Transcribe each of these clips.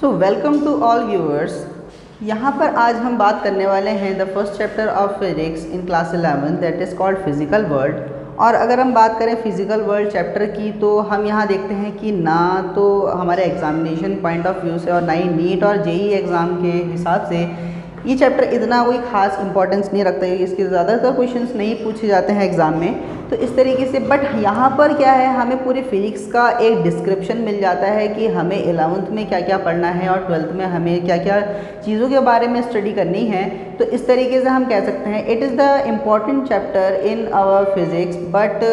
So welcome to all viewers. यहाँ पर आज हम बात करने वाले हैं the first chapter of physics in class 11 that is called physical world. और अगर हम बात करें फिजिकल वर्ल्ड चैप्टर की तो हम यहाँ देखते हैं कि ना तो हमारे एग्जामिनेशन पॉइंट ऑफ व्यू से और ना ही नीट और जेई एग्ज़ाम के हिसाब से ये चैप्टर इतना कोई ख़ास इंपॉर्टेंस नहीं रखता है। इसके ज़्यादातर क्वेश्चंस नहीं पूछे जाते हैं एग्ज़ाम में, तो इस तरीके से। बट यहाँ पर क्या है, हमें पूरी फिजिक्स का एक डिस्क्रिप्शन मिल जाता है कि हमें 11th में क्या क्या पढ़ना है और 12th में हमें क्या क्या चीज़ों के बारे में स्टडी करनी है। तो इस तरीके से हम कह सकते हैं it is the important chapter in our physics but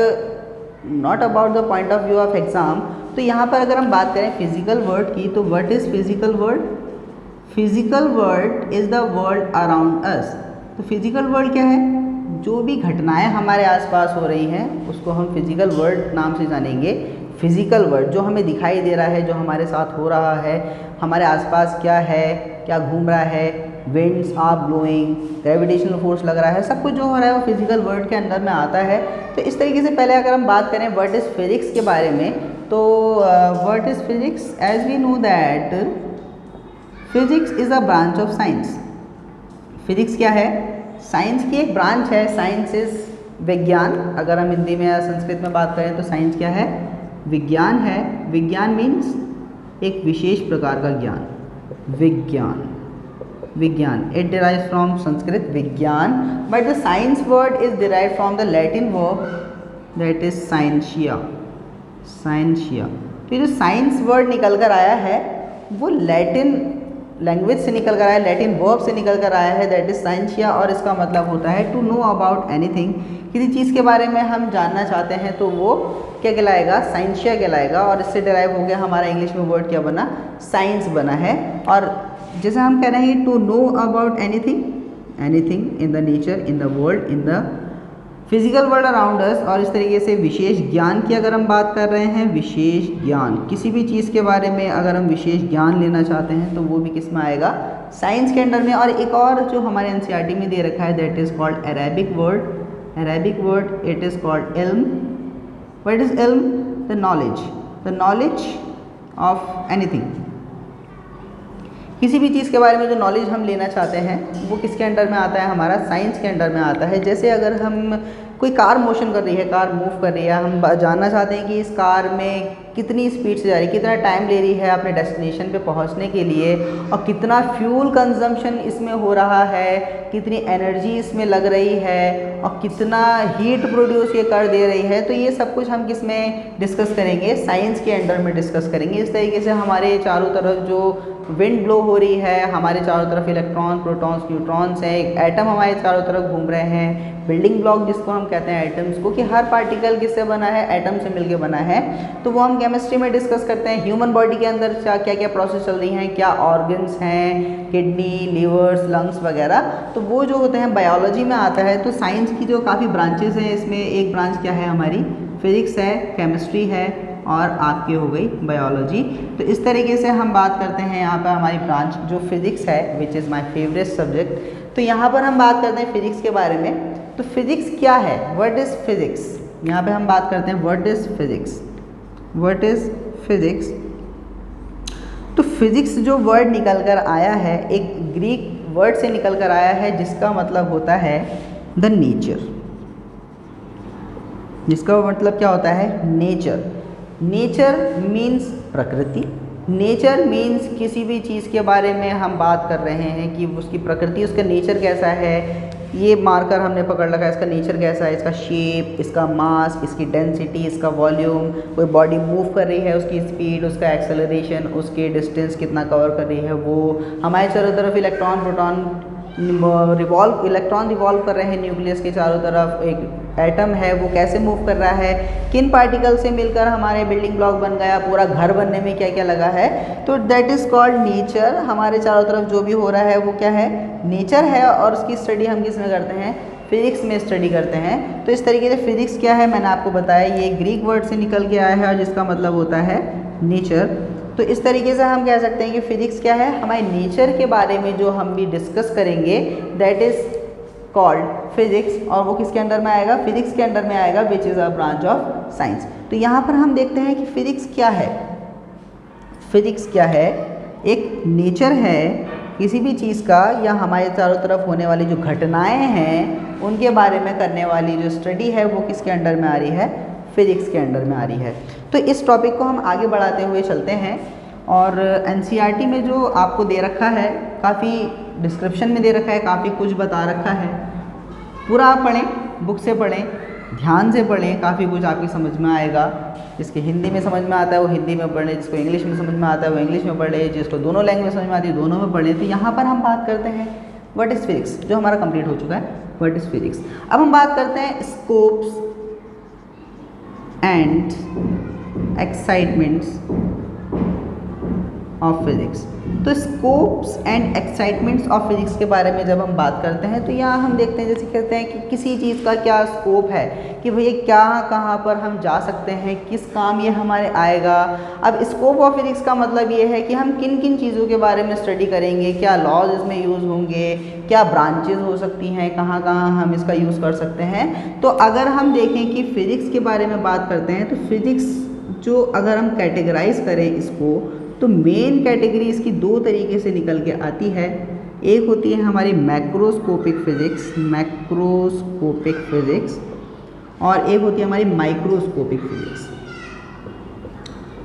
not about the point of view of exam. तो यहाँ पर अगर हम बात करें फिजिकल वर्ल्ड की, तो what is physical world? Physical world is the world around अस। तो फिजिकल वर्ल्ड क्या है? जो भी घटनाएं हमारे आसपास हो रही हैं उसको हम फिजिकल वर्ल्ड नाम से जानेंगे। फिजिकल वर्ल्ड जो हमें दिखाई दे रहा है, जो हमारे साथ हो रहा है, हमारे आसपास क्या है, क्या घूम रहा है, winds are blowing, gravitational force लग रहा है, सब कुछ जो हो रहा है वो फिजिकल वर्ल्ड के अंदर में आता है। तो इस तरीके से पहले अगर हम बात करें व्हाट इज़ फिजिक्स के बारे में, तो what is physics? As we know that physics is a branch of science. Physics क्या है? साइंस की एक ब्रांच है। साइंस इज़ विज्ञान। अगर हम हिंदी में या संस्कृत में बात करें तो साइंस क्या है? विज्ञान है। विज्ञान मीन्स एक विशेष प्रकार का ज्ञान। विज्ञान, विज्ञान इट डिराइव्स फ्रॉम संस्कृत विज्ञान, but the science word is derived from the Latin verb that is scientia. Scientia. तो ये जो साइंस वर्ड निकल कर आया है वो लैटिन लैंग्वेज से निकल कर आया है, लैटिन वर्ब से निकल कर आया है, दैट इज साइंशिया। और इसका मतलब होता है टू नो अबाउट एनीथिंग। किसी चीज़ के बारे में हम जानना चाहते हैं तो वो क्या कहलाएगा? साइंशिया कहलाएगा। और इससे डिराइव हो गया हमारा इंग्लिश में वर्ड क्या बना? साइंस बना है। और जैसे हम कह रहे हैं to know about anything, anything in the nature, in the world, in the physical world around us. और इस तरीके से विशेष ज्ञान की अगर हम बात कर रहे हैं, विशेष ज्ञान, किसी भी चीज़ के बारे में अगर हम विशेष ज्ञान लेना चाहते हैं तो वो भी किस में आएगा? साइंस के अंडर में। और एक और जो हमारे एनसीईआरटी में दे रखा है that is called Arabic word. Arabic word it is called इल्म। व्हाट इज़ इल्म? The knowledge, the knowledge of anything. किसी भी चीज़ के बारे में जो नॉलेज हम लेना चाहते हैं वो किसके अंडर में आता है? हमारा साइंस के अंडर में आता है। जैसे अगर हम कोई कार मोशन कर रही है, कार मूव कर रही है, हम जानना चाहते हैं कि इस कार में कितनी स्पीड से जा रही है, कितना टाइम ले रही है अपने डेस्टिनेशन पे पहुंचने के लिए, और कितना फ्यूल कंजम्पशन इसमें हो रहा है, कितनी एनर्जी इसमें लग रही है, और कितना हीट प्रोड्यूस ये कर दे रही है। तो ये सब कुछ हम किस में डिस्कस करेंगे? साइंस के अंडर में डिस्कस करेंगे। इस तरीके से हमारे चारों तरफ जो विंड ब्लो हो रही है, हमारे चारों तरफ इलेक्ट्रॉन, प्रोटॉन्स, न्यूट्रॉन्स हैं, एक एटम हमारे चारों तरफ घूम रहे हैं, बिल्डिंग ब्लॉक जिसको हम कहते हैं एटम्स को, कि हर पार्टिकल किससे बना है? एटम से मिलके बना है। तो वो हम केमिस्ट्री में डिस्कस करते हैं। ह्यूमन बॉडी के अंदर क्या क्या प्रोसेस चल रही हैं, क्या ऑर्गन्स हैं, किडनी, लीवर्स, लंग्स वगैरह, तो वो जो होते हैं बायोलॉजी में आता है। तो साइंस की जो काफ़ी ब्रांचेस हैं, इसमें एक ब्रांच क्या है हमारी? फिजिक्स है, केमिस्ट्री है, और आपकी हो गई बायोलॉजी। तो इस तरीके से हम बात करते हैं यहाँ पर हमारी ब्रांच जो फिजिक्स है, which is my favourite subject. तो यहाँ पर हम बात करते हैं फिजिक्स के बारे में। तो फिजिक्स क्या है? What is physics? यहाँ पे हम बात करते हैं what is physics. What is physics? तो फिजिक्स जो वर्ड निकल कर आया है एक ग्रीक वर्ड से निकल कर आया है जिसका मतलब होता है द नेचर। जिसका मतलब क्या होता है? नेचर। नेचर मीन्स प्रकृति। नेचर मीन्स किसी भी चीज़ के बारे में हम बात कर रहे हैं कि उसकी प्रकृति, उसका नेचर कैसा है। ये मार्कर हमने पकड़ रखा है, इसका नेचर कैसा है, इसका शेप, इसका मास, इसकी डेंसिटी, इसका वॉल्यूम, कोई बॉडी मूव कर रही है उसकी स्पीड, उसका एक्सेलरेशन, उसके डिस्टेंस कितना कवर कर रही है वो। हमारे चारों तरफ इलेक्ट्रॉन, प्रोटॉन इलेक्ट्रॉन रिवॉल्व कर रहे हैं न्यूक्लियस के चारों तरफ। एक एटम है वो कैसे मूव कर रहा है, किन पार्टिकल से मिलकर हमारे बिल्डिंग ब्लॉक बन गया, पूरा घर बनने में क्या क्या लगा है। तो दैट इज़ कॉल्ड नेचर। हमारे चारों तरफ जो भी हो रहा है वो क्या है? नेचर है। और उसकी स्टडी हम किस में करते हैं? फिजिक्स में स्टडी करते हैं। तो इस तरीके से फिजिक्स क्या है मैंने आपको बताया, ये ग्रीक वर्ड से निकल के आया है और जिसका मतलब होता है नेचर। तो इस तरीके से हम कह सकते हैं कि फिजिक्स क्या है? हमारे नेचर के बारे में जो हम भी डिस्कस करेंगे दैट इज़ कॉल्ड फिजिक्स। और वो किसके अंडर में आएगा? फिजिक्स के अंडर में आएगा, which is a branch of science. तो यहाँ पर हम देखते हैं कि फिजिक्स क्या है। फिजिक्स क्या है? एक नेचर है किसी भी चीज़ का या हमारे चारों तरफ होने वाली जो घटनाएं हैं उनके बारे में करने वाली जो स्टडी है वो किसके अंडर में आ रही है, फिजिक्स के अंडर में आ रही है। तो इस टॉपिक को हम आगे बढ़ाते हुए चलते हैं और एनसीईआरटी में जो आपको दे रखा है, काफ़ी डिस्क्रिप्शन में दे रखा है, काफ़ी कुछ बता रखा है, पूरा आप पढ़ें, बुक से पढ़ें, ध्यान से पढ़ें, काफ़ी कुछ आपकी समझ में आएगा। जिसके हिंदी में समझ में आता है वो हिंदी में पढ़े, जिसको इंग्लिश में समझ में आता है वो इंग्लिश में पढ़े, जिसको दोनों लैंग्वेज समझ में आती है दोनों में पढ़े। तो यहाँ पर हम बात करते हैं व्हाट इज़ फिजिक्स, जो हमारा कंप्लीट हो चुका है, व्हाट इज़ फिजिक्स। अब हम बात करते हैं scopes and excitements of physics. तो scopes and excitements of physics के बारे में जब हम बात करते हैं तो यहाँ हम देखते हैं, जैसे कहते हैं कि किसी चीज़ का क्या स्कोप है, कि भैया क्या कहाँ पर हम जा सकते हैं, किस काम ये हमारे आएगा। अब स्कोप ऑफ फिजिक्स का मतलब ये है कि हम किन किन चीज़ों के बारे में स्टडी करेंगे, क्या लॉज इसमें यूज़ होंगे, क्या ब्रांचेज हो सकती हैं, कहाँ कहाँ हम इसका यूज़ कर सकते हैं। तो अगर हम देखें कि फिज़िक्स के बारे में बात करते हैं तो फिज़िक्स जो अगर हम कैटेगराइज करें इसको, तो मेन कैटेगरी इसकी दो तरीके से निकल के आती है। एक होती है हमारी मैक्रोस्कोपिक फिजिक्स, मैक्रोस्कोपिक फिजिक्स, और एक होती है हमारी माइक्रोस्कोपिक फिजिक्स,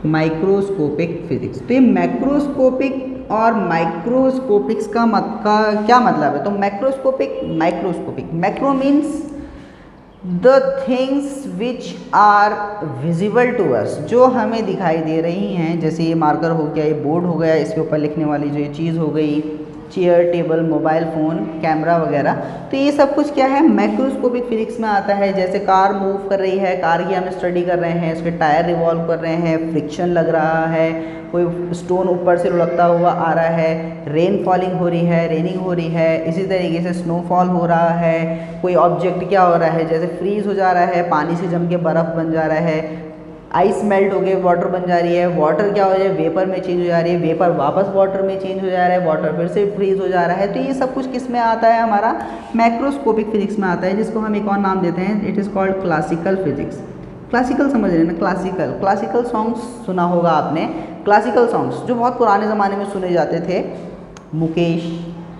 माइक्रोस्कोपिक फिजिक्स। तो ये मैक्रोस्कोपिक और माइक्रोस्कोपिक्स का क्या मतलब है? तो macroscopic, microscopic, macro means the things which are visible to us, जो हमें दिखाई दे रही हैं, जैसे ये मार्कर हो गया, ये बोर्ड हो गया, इसके ऊपर लिखने वाली जो ये चीज़ हो गई, chair, table, mobile phone, camera वगैरह। तो ये सब कुछ क्या है, मैक्रोस्कोपिक फिजिक्स में आता है। जैसे कार मूव कर रही है, कार की हम स्टडी कर रहे हैं, उसके टायर रिवॉल्व कर रहे हैं, फ्रिक्शन लग रहा है, कोई स्टोन ऊपर से लुढ़कता हुआ आ रहा है, रेन फॉलिंग हो रही है, रेनिंग हो रही है, इसी तरीके से स्नोफॉल हो रहा है, कोई ऑब्जेक्ट क्या हो रहा है, जैसे फ्रीज हो जा रहा है, पानी से जम के बर्फ़ बन जा रहा है, आइस मेल्ट हो गए, वाटर बन जा रही है, वाटर क्या हो जाए, वेपर में चेंज हो जा रही है, वेपर वापस वाटर में चेंज हो जा रहा है, वाटर फिर से फ्रीज हो जा रहा है। तो ये सब कुछ किस में आता है, हमारा मैक्रोस्कोपिक फिजिक्स में आता है, जिसको हम एक और नाम देते हैं, it is called classical physics. Classical समझ रहे हैं ना, क्लासिकल, क्लासिकल सॉन्ग्स सुना होगा आपने, क्लासिकल सॉन्ग्स जो बहुत पुराने ज़माने में सुने जाते थे, मुकेश,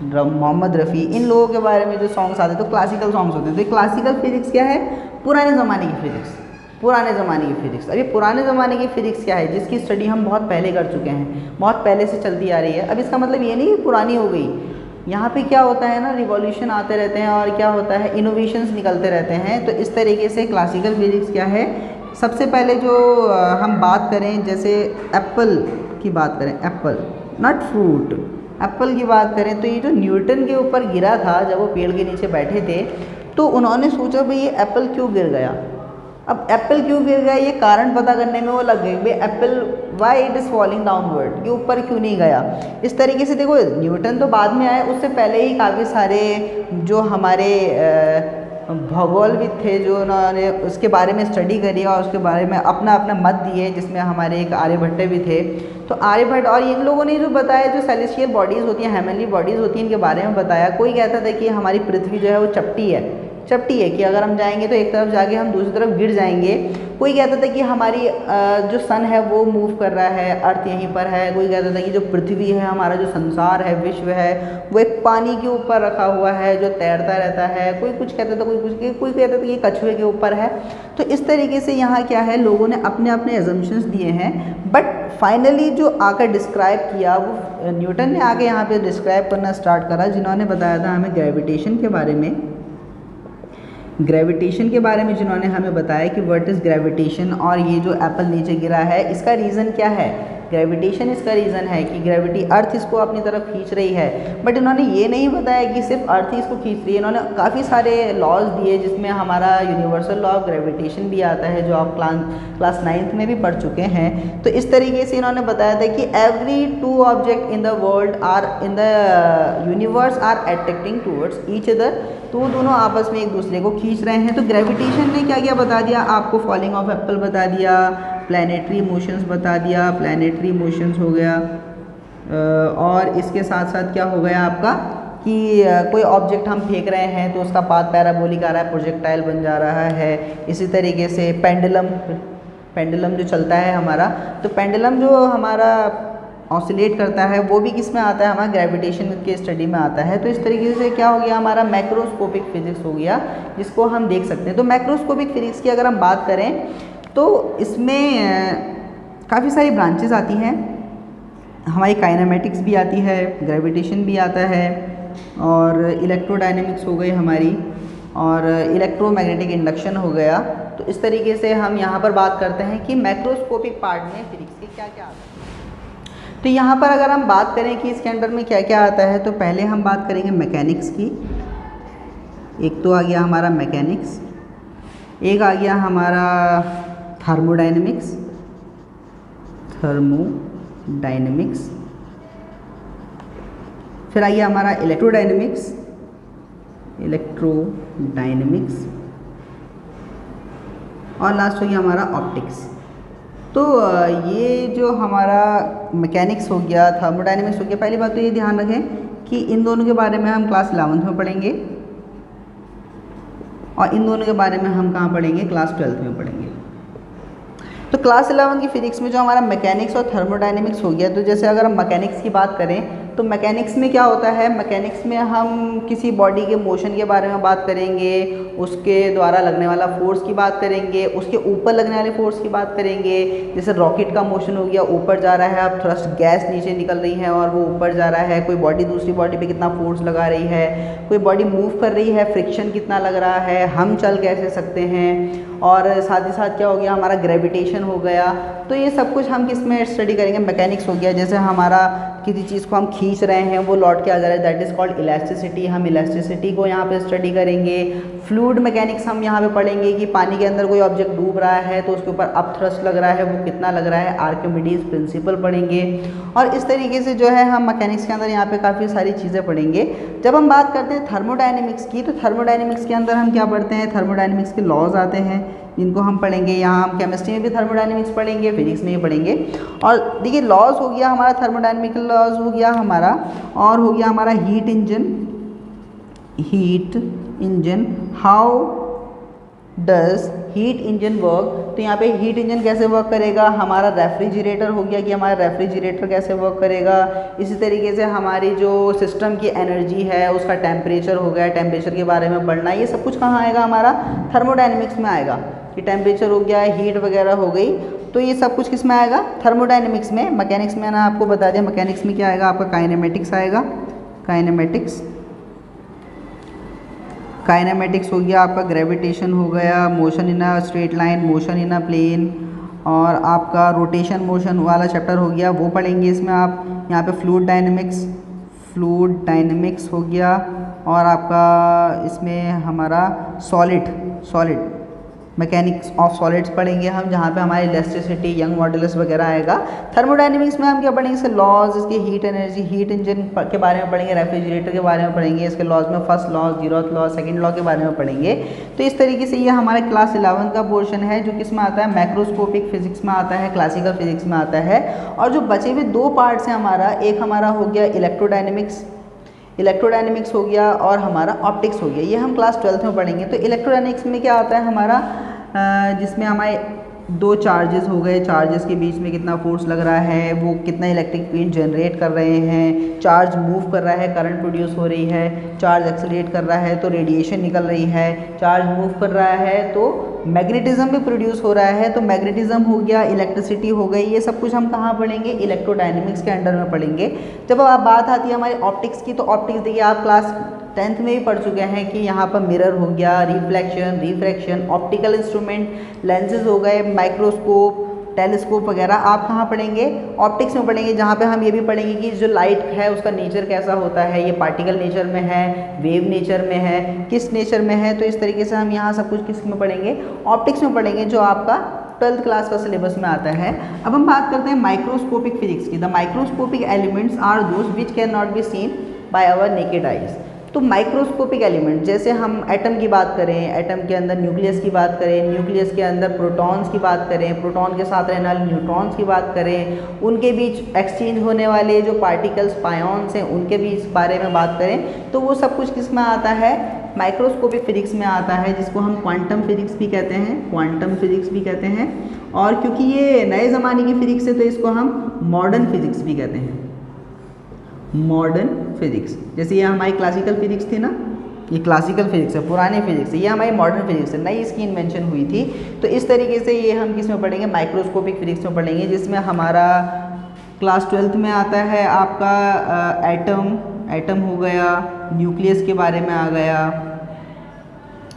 मोहम्मद रफ़ी, इन लोगों के बारे में जो सॉन्ग्स आते थे तो क्लासिकल सॉन्ग्स होते थे। क्लासिकल फिजिक्स क्या है, पुराने ज़माने की फिजिक्स, पुराने ज़माने की फिजिक्स। अभी पुराने ज़माने की फिजिक्स क्या है, जिसकी स्टडी हम बहुत पहले कर चुके हैं, बहुत पहले से चलती आ रही है। अब इसका मतलब ये नहीं कि पुरानी हो गई, यहाँ पे क्या होता है ना, रिवॉल्यूशन आते रहते हैं और क्या होता है, इनोवेशंस निकलते रहते हैं। तो इस तरीके से क्लासिकल फिजिक्स क्या है, सबसे पहले जो हम बात करें, जैसे एप्पल की बात करें, एप्पल नट फ्रूट, एप्पल की बात करें तो ये जो न्यूटन के ऊपर गिरा था जब वो पेड़ के नीचे बैठे थे, तो उन्होंने सोचा भाई ये एप्पल क्यों गिर गया। अब एप्पल क्यों गिर गया ये कारण पता करने में वो लग गए, भाई Apple why it is falling downward, ये ऊपर क्यों नहीं गया। इस तरीके से देखो, न्यूटन तो बाद में आए, उससे पहले ही काफ़ी सारे जो हमारे भूगोलविद थे जो उन्होंने उसके बारे में स्टडी करी और उसके बारे में अपना अपना मत दिए, जिसमें हमारे एक आर्यभट्ट भी थे। तो आर्यभट्ट और इन लोगों ने जो बताया, जो सेलेस्टियल बॉडीज़ होती हैं, हेवनली बॉडीज़ होती हैं, इनके बारे में बताया। कोई कहता था कि हमारी पृथ्वी जो है वो चपटी है, चपटी है कि अगर हम जाएंगे तो एक तरफ जाके हम दूसरी तरफ गिर जाएंगे। कोई कहता था कि हमारी जो सन है वो मूव कर रहा है, अर्थ यहीं पर है। कोई कहता था कि जो पृथ्वी है, हमारा जो संसार है, विश्व है, वो एक पानी के ऊपर रखा हुआ है जो तैरता रहता है। कोई कुछ कहता था, कोई कहता था कि कछुए के ऊपर है। तो इस तरीके से यहाँ क्या है, लोगों ने अपने अपने एजम्पशंस दिए हैं, बट फाइनली जो आकर डिस्क्राइब किया वो न्यूटन ने आके यहाँ पे डिस्क्राइब करना स्टार्ट करा, जिन्होंने बताया था हमें ग्रेविटेशन के बारे में। ग्रेविटेशन के बारे में जिन्होंने हमें बताया कि व्हाट इज़ ग्रेविटेशन, और ये जो एप्पल नीचे गिरा है इसका रीज़न क्या है। ग्रेविटेशन इसका रीज़न है कि ग्रेविटी अर्थ इसको अपनी तरफ खींच रही है, बट इन्होंने ये नहीं बताया कि सिर्फ अर्थ ही इसको खींच रही है। इन्होंने काफ़ी सारे लॉज दिए, जिसमें हमारा यूनिवर्सल लॉ ऑफ ग्रेविटेशन भी आता है, जो आप क्लास 9th में भी पढ़ चुके हैं। तो इस तरीके से इन्होंने बताया था कि every 2 object in the world are in the universe are attracting towards each other, तो वो दोनों आपस में एक दूसरे को खींच रहे हैं। तो ग्रेविटेशन ने क्या क्या बता दिया आपको, फॉलिंग ऑफ एप्पल बता दिया, प्लैनेटरी मोशंस बता दिया, प्लैनेटरी मोशंस हो गया, और इसके साथ साथ क्या हो गया आपका कि कोई ऑब्जेक्ट हम फेंक रहे हैं तो उसका पाथ पैराबोलिक आ रहा है, प्रोजेक्टाइल बन जा रहा है। इसी तरीके से पेंडुलम जो चलता है हमारा, तो पेंडुलम जो हमारा ऑसिलेट करता है वो भी किस में आता है, हमारा ग्रेविटेशन के स्टडी में आता है। तो इस तरीके से क्या हो गया, हमारा मैक्रोस्कोपिक फिजिक्स हो गया, जिसको हम देख सकते हैं। तो मैक्रोस्कोपिक फिजिक्स की अगर हम बात करें तो इसमें काफ़ी सारी ब्रांचेस आती हैं, हमारी काइनेमेटिक्स भी आती है, ग्रेविटेशन भी आता है, और इलेक्ट्रोडायनेमिक्स हो गई हमारी, और इलेक्ट्रोमैग्नेटिक इंडक्शन हो गया। तो इस तरीके से हम यहाँ पर बात करते हैं कि मैक्रोस्कोपिक पार्ट में फिजिक्स के क्या क्या आता है। तो यहाँ पर अगर हम बात करें कि इसके अंदर में क्या क्या आता है, तो पहले हम बात करेंगे मैकेनिक्स की। एक तो आ गया हमारा मैकेनिक्स, एक आ गया हमारा थर्मोडायनेमिक्स, फिर आ गया हमारा इलेक्ट्रोडायनेमिक्स, और लास्ट हो गया हमारा ऑप्टिक्स। तो ये जो हमारा मैकेनिक्स हो गया, थर्मोडायनेमिक्स हो गया, पहली बात तो ये ध्यान रखें कि इन दोनों के बारे में हम क्लास 11th में पढ़ेंगे, और इन दोनों के बारे में हम कहाँ पढ़ेंगे, क्लास 12th में पढ़ेंगे। तो क्लास 11 की फिजिक्स में जो हमारा मैकेनिक्स और थर्मोडायनेमिक्स हो गया, तो जैसे अगर हम मैकेनिक्स की बात करें तो मैकेनिक्स में क्या होता है, मैकेनिक्स में हम किसी बॉडी के मोशन के बारे में बात करेंगे, उसके द्वारा लगने वाला फोर्स की बात करेंगे, उसके ऊपर लगने वाले फोर्स की बात करेंगे। जैसे रॉकेट का मोशन हो गया, ऊपर जा रहा है, अब थ्रस्ट गैस नीचे निकल रही है और वो ऊपर जा रहा है, कोई बॉडी दूसरी बॉडी पे कितना फोर्स लगा रही है, कोई बॉडी मूव कर रही है, फ्रिक्शन कितना लग रहा है, हम चल कैसे सकते हैं, और साथ ही साथ क्या हो गया, हमारा ग्रेविटेशन हो गया। तो ये सब कुछ हम किस में स्टडी करेंगे, मैकेनिक्स हो गया। जैसे हमारा किसी चीज़ को हम खींच रहे हैं, वो लौट के आ जा रहा है, दैट इज़ कॉल्ड इलास्टिसिटी, हम इलास्टिसिटी को यहाँ पे स्टडी करेंगे। फ्लूइड मैकेनिक्स हम यहाँ पे पढ़ेंगे कि पानी के अंदर कोई ऑब्जेक्ट डूब रहा है तो उसके ऊपर अप थ्रस्ट लग रहा है, वो कितना लग रहा है, आर्किमिडीज प्रिंसिपल पढ़ेंगे। और इस तरीके से जो है हम मैकेनिक्स के अंदर यहाँ पे काफ़ी सारी चीज़ें पढ़ेंगे। जब हम बात करते हैं थर्मोडायनेमिक्स की, तो थर्मोडायनेमिक्स के अंदर हम क्या पढ़ते हैं, थर्मोडायनेमिक्स के लॉज आते हैं, जिनको हम पढ़ेंगे। यहाँ हम केमिस्ट्री में भी थर्मोडायनेमिक्स पढ़ेंगे, फिजिक्स में भी पढ़ेंगे। और देखिए लॉज हो गया हमारा, थर्मोडायनेमिकल लॉज हो गया हमारा, और हो गया हमारा heat engine, how does heat engine work. तो यहाँ पे हीट इंजन कैसे वर्क करेगा, हमारा रेफ्रिजरेटर हो गया कि हमारा रेफ्रिजरेटर कैसे वर्क करेगा। इसी तरीके से हमारी जो सिस्टम की एनर्जी है उसका टेम्परेचर हो गया, टेम्परेचर के बारे में पढ़ना, ये सब कुछ कहाँ आएगा, हमारा थर्मोडायनेमिक्स में आएगा। कि टेम्परेचर हो गया, हीट वगैरह हो गई, तो ये सब कुछ किस में आएगा, थर्मोडायनेमिक्स में। मैकेनिक्स में ना आपको बता दिया, मैकेनिक्स में क्या आएगा आपका, काइनेमेटिक्स आएगा, काइनेमेटिक्स हो गया आपका, ग्रेविटेशन हो गया, motion in a straight line, motion in a plane, और आपका रोटेशन मोशन वाला चैप्टर हो गया, वो पढ़ेंगे इसमें आप। यहाँ पे फ्लूइड डायनेमिक्स हो गया, और आपका इसमें हमारा सॉलिड मैकेनिक्स ऑफ सॉलिड्स पढ़ेंगे हम, जहाँ पे हमारी इलास्टिसिटी, यंग मॉडुलस वगैरह आएगा। थर्मोडायनेमिक्स में हम क्या पढ़ेंगे, इसके लॉज, इसके हीट एनर्जी, हीट इंजन के बारे में पढ़ेंगे, रेफ्रिजरेटर के बारे में पढ़ेंगे, इसके लॉज में first law, 0th law, second law के बारे में पढ़ेंगे। तो इस तरीके से ये हमारा क्लास 11 का पोर्शन है, जो किस में आता है, मैक्रोस्कोपिक फिजिक्स में आता है, क्लासिकल फिजिक्स में आता है। और जो बचे हुए दो पार्ट्स हैं हमारा, एक हमारा हो गया इलेक्ट्रोडायनेमिक्स हो गया, और हमारा ऑप्टिक्स हो गया, ये हम क्लास 12th में पढ़ेंगे। तो इलेक्ट्रोडायनेमिक्स में क्या आता है हमारा, जिसमें हमारे दो चार्जेस हो गए, चार्जेस के बीच में कितना फोर्स लग रहा है, वो कितना इलेक्ट्रिक फील्ड जनरेट कर रहे हैं, चार्ज मूव कर रहा है, करंट प्रोड्यूस हो रही है, चार्ज एक्सेलरेट कर रहा है तो रेडिएशन निकल रही है, चार्ज मूव कर रहा है तो मैग्नेटिज्म भी प्रोड्यूस हो रहा है, तो मैग्नेटिज्म हो गया, इलेक्ट्रिसिटी हो गई, ये सब कुछ हम कहाँ पढ़ेंगे, इलेक्ट्रोडायनेमिक्स के अंडर में पढ़ेंगे। जब अब बात आती है हमारी ऑप्टिक्स की, तो ऑप्टिक्स देखिए आप क्लास 10th में भी पढ़ चुके हैं कि यहाँ पर मिरर हो गया, reflection, refraction, optical instrument, lenses हो गए, माइक्रोस्कोप, टेलीस्कोप वगैरह आप कहाँ पढ़ेंगे, ऑप्टिक्स में पढ़ेंगे, जहाँ पे हम ये भी पढ़ेंगे कि जो लाइट है उसका नेचर कैसा होता है, ये पार्टिकल नेचर में है, वेव नेचर में है, किस नेचर में है। तो इस तरीके से हम यहाँ सब कुछ किस में पढ़ेंगे, ऑप्टिक्स में पढ़ेंगे, जो आपका 12th क्लास का सिलेबस में आता है। अब हम बात करते हैं माइक्रोस्कोपिक फिजिक्स की। The microscopic elements are those which can not be seen by our naked eyes. तो माइक्रोस्कोपिक एलिमेंट, जैसे हम एटम की बात करें, एटम के अंदर न्यूक्लियस की बात करें, न्यूक्लियस के अंदर प्रोटॉन्स की बात करें, प्रोटॉन के साथ रहने वाले न्यूट्रॉन्स की बात करें, उनके बीच एक्सचेंज होने वाले जो पार्टिकल्स, पायॉन्स हैं, उनके बीच बारे में बात करें, तो वो सब कुछ किस में आता है, माइक्रोस्कोपिक फिजिक्स में आता है, जिसको हम क्वांटम फिजिक्स भी कहते हैं, क्वांटम फिजिक्स भी कहते हैं। और क्योंकि ये नए ज़माने की फिजिक्स है तो इसको हम मॉडर्न फिजिक्स भी कहते हैं, मॉडर्न फिजिक्स। जैसे ये हमारी क्लासिकल फिजिक्स थी ना, ये क्लासिकल फिजिक्स है, पुरानी फिजिक्स है, ये हमारी मॉडर्न फिजिक्स है, नई इसकी इन्वेंशन हुई थी। तो इस तरीके से ये हम किस में पढ़ेंगे, माइक्रोस्कोपिक फिजिक्स में पढ़ेंगे, जिसमें हमारा क्लास 12th में आता है आपका एटम हो गया, न्यूक्लियस के बारे में आ गया,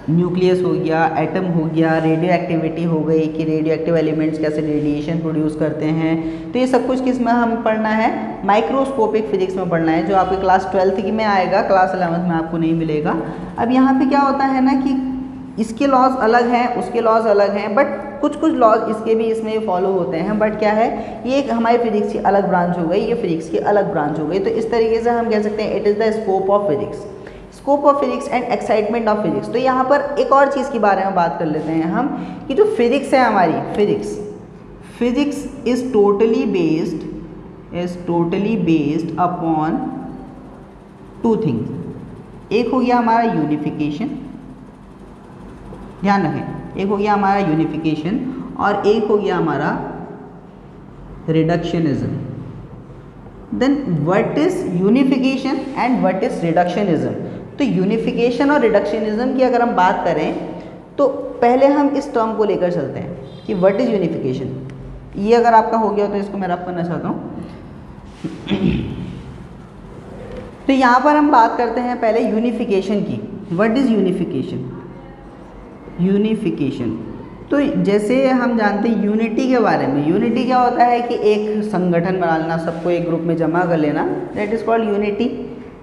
न्यूक्लियस हो गया, एटम हो गया, रेडियो एक्टिविटी हो गई कि रेडियो एक्टिव एलिमेंट्स कैसे रेडिएशन प्रोड्यूस करते हैं। तो ये सब कुछ किस में हम पढ़ना है, माइक्रोस्कोपिक फिजिक्स में पढ़ना है, जो आपके क्लास 12th की में आएगा, क्लास 11th में आपको नहीं मिलेगा। अब यहाँ पे क्या होता है ना कि इसके लॉज अलग हैं, उसके लॉज अलग हैं, बट कुछ कुछ लॉज इसके भी इसमें फॉलो होते हैं, बट क्या है, ये एक हमारी फिजिक्स की अलग ब्रांच हो गई, ये फिजिक्स की अलग ब्रांच हो गई। तो इस तरीके से हम कह सकते हैं it is the scope of physics, scope of physics and excitement of physics. तो यहाँ पर एक और चीज़ के बारे में बात कर लेते हैं हम कि जो फिजिक्स है हमारी, physics is totally based upon two things. एक हो गया हमारा यूनिफिकेशन, ध्यान रखें, एक हो गया हमारा यूनिफिकेशन और एक हो गया हमारा reductionism. Then what is unification and what is reductionism. तो यूनिफिकेशन और रिडक्शनिज्म की अगर हम बात करें तो पहले हम इस टर्म को लेकर चलते हैं कि व्हाट इज यूनिफिकेशन। ये अगर आपका हो गया तो इसको मैं रफ करना चाहता हूँ। तो यहाँ पर हम बात करते हैं पहले यूनिफिकेशन की। व्हाट इज यूनिफिकेशन, यूनिफिकेशन तो जैसे हम जानते हैं यूनिटी के बारे में, यूनिटी क्या होता है कि एक संगठन बना लेना, सबको एक ग्रुप में जमा कर लेना, दैट इज़ कॉल्ड यूनिटी,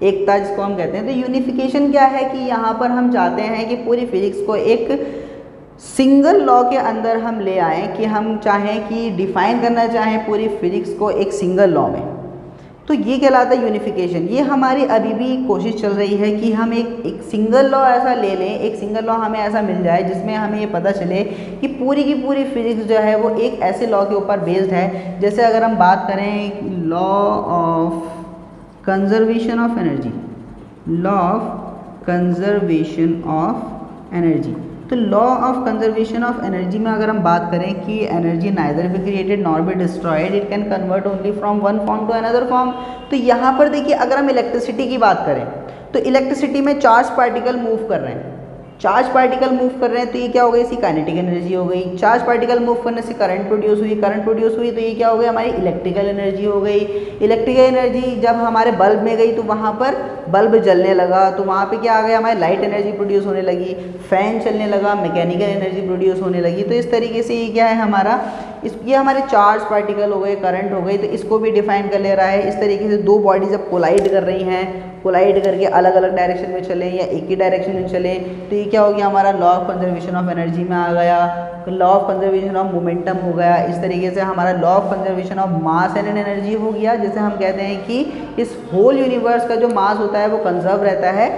एकता जिसको हम कहते हैं। तो यूनिफिकेशन क्या है कि यहाँ पर हम चाहते हैं कि पूरी फिजिक्स को एक सिंगल लॉ के अंदर हम ले आएँ, कि हम चाहें कि डिफाइन करना चाहें पूरी फिजिक्स को एक सिंगल लॉ में। तो ये कहलाता है यूनिफिकेशन। ये हमारी अभी भी कोशिश चल रही है कि हम एक सिंगल लॉ ऐसा ले लें, एक सिंगल लॉ हमें ऐसा मिल जाए जिसमें हमें ये पता चले कि पूरी की पूरी फिजिक्स जो है वो एक ऐसे लॉ के ऊपर बेस्ड है। जैसे अगर हम बात करें law of conservation of energy, law of conservation of energy. तो law of conservation of energy में अगर हम बात करें कि energy neither be created nor be destroyed, it can convert only from one form to another form. तो यहाँ पर देखिए अगर हम इलेक्ट्रिसिटी की बात करें तो इलेक्ट्रिसिटी में चार्ज पार्टिकल मूव कर रहे हैं, चार्ज पार्टिकल मूव कर रहे हैं तो ये क्या हो गई, इसकी काइनेटिक एनर्जी हो गई। चार्ज पार्टिकल मूव करने से करंट प्रोड्यूस हुई, करंट प्रोड्यूस हुई तो ये क्या हो गया, हमारी इलेक्ट्रिकल एनर्जी हो गई। इलेक्ट्रिकल एनर्जी जब हमारे बल्ब में गई तो वहाँ पर बल्ब जलने लगा, तो वहाँ पे क्या आ गया, हमारी लाइट एनर्जी प्रोड्यूस होने लगी। फैन चलने लगा, मैकेनिकल एनर्जी प्रोड्यूस होने लगी। तो इस तरीके से ये क्या है हमारा, ये हमारे चार्ज पार्टिकल हो गए, करंट हो गई, तो इसको भी डिफाइन कर ले रहा है। इस तरीके से दो बॉडी जब कोलाइड कर रही हैं, कोलाइड करके अलग अलग डायरेक्शन में चलें या एक ही डायरेक्शन में चलें, तो ये क्या हो गया, हमारा law of conservation of energy में आ गया, law of conservation of momentum हो गया। इस तरीके से हमारा law of conservation of mass and energy हो गया। जैसे हम कहते हैं कि इस होल यूनिवर्स का जो मास होता है वो कंजर्व रहता है।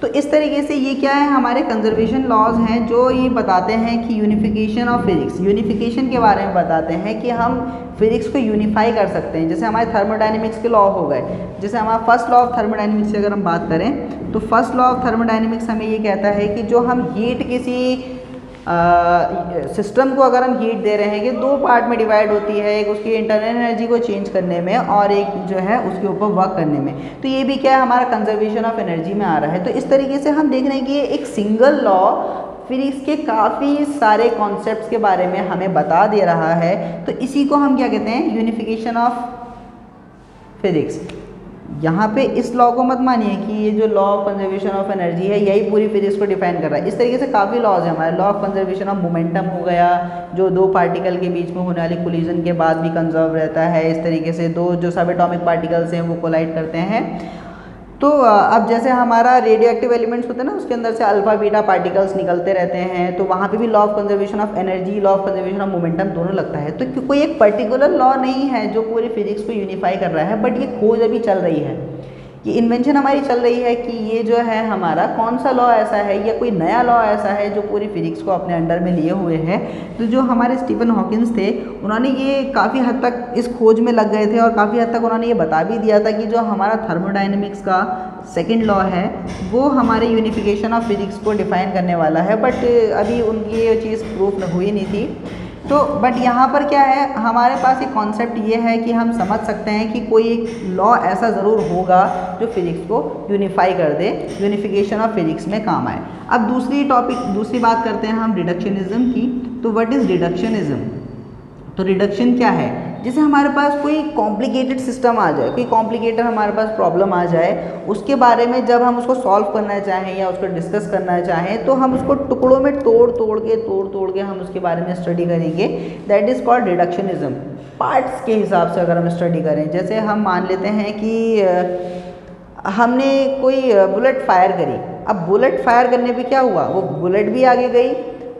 तो इस तरीके से ये क्या है, हमारे कंजर्वेशन लॉज हैं जो ये बताते हैं कि यूनिफिकेशन ऑफ फिजिक्स, यूनिफिकेशन के बारे में बताते हैं कि हम फिजिक्स को यूनिफाई कर सकते हैं। जैसे हमारे थर्मोडायनेमिक्स के लॉ हो गए, जैसे हमारा फर्स्ट लॉ ऑफ थर्मोडायनेमिक्स से अगर हम बात करें तो फर्स्ट लॉ ऑफ थर्मोडायनेमिक्स हमें ये कहता है कि जो हम हीट किसी सिस्टम को अगर हम हीट दे रहे हैं कि दो पार्ट में डिवाइड होती है, एक उसकी इंटरनल एनर्जी को चेंज करने में और एक जो है उसके ऊपर वर्क करने में। तो ये भी क्या है, हमारा कंजर्वेशन ऑफ एनर्जी में आ रहा है। तो इस तरीके से हम देख रहे हैं कि ये एक सिंगल लॉ फिजिक्स के काफ़ी सारे कॉन्सेप्ट्स के बारे में हमें बता दे रहा है। तो इसी को हम क्या कहते हैं, यूनिफिकेशन ऑफ फिजिक्स। यहाँ पे इस लॉ को मत मानिए कि ये जो law of conservation of energy है यही पूरी फिजिक्स को डिफाइन कर रहा है। इस तरीके से काफ़ी लॉज है हमारे। Law of conservation of momentum हो गया, जो दो पार्टिकल के बीच में होने वाली कोलिजन के बाद भी कंजर्व रहता है। इस तरीके से दो जो सब एटॉमिक पार्टिकल्स हैं वो कोलाइड करते हैं। तो अब जैसे हमारा रेडियो एक्टिव एलिमेंट्स होते हैं ना, उसके अंदर से अल्फा बीटा पार्टिकल्स निकलते रहते हैं, तो वहाँ पे भी law of conservation of energy, law of conservation of momentum दोनों लगता है। तो कोई एक पर्टिकुलर लॉ नहीं है जो पूरी फिजिक्स को यूनिफाई कर रहा है, बट ये खोज अभी चल रही है। ये इन्वेंशन हमारी चल रही है कि ये जो है हमारा कौन सा लॉ ऐसा है या कोई नया लॉ ऐसा है जो पूरी फिजिक्स को अपने अंडर में लिए हुए है। तो जो हमारे स्टीफन हॉकिंस थे उन्होंने ये काफ़ी हद तक इस खोज में लग गए थे और काफ़ी हद तक उन्होंने ये बता भी दिया था कि जो हमारा थर्मोडायनेमिक्स का सेकेंड लॉ है वो हमारे यूनिफिकेशन ऑफ फिजिक्स को डिफाइन करने वाला है, बट अभी उनकी ये चीज़ प्रूफ हुई नहीं थी। तो बट यहाँ पर क्या है, हमारे पास एक कॉन्सेप्ट ये है कि हम समझ सकते हैं कि कोई एक लॉ ऐसा ज़रूर होगा जो फिजिक्स को यूनिफाई कर दे, यूनिफिकेशन ऑफ फिजिक्स में काम आए। अब दूसरी बात करते हैं हम रिडक्शनिज्म की। तो व्हाट इज़ रिडक्शनिज्म? तो रिडक्शन क्या है? जैसे हमारे पास कोई कॉम्प्लिकेटेड सिस्टम आ जाए, कोई कॉम्प्लिकेटेड हमारे पास प्रॉब्लम आ जाए, उसके बारे में जब हम उसको सॉल्व करना चाहें या उसको डिस्कस करना चाहें तो हम उसको टुकड़ों में तोड़ के हम उसके बारे में स्टडी करेंगे। That is called reductionism. Parts के हिसाब से अगर हम स्टडी करें, जैसे हम मान लेते हैं कि हमने कोई बुलेट फायर करी। अब बुलेट फायर करने पे क्या हुआ, वो बुलेट भी आगे गई,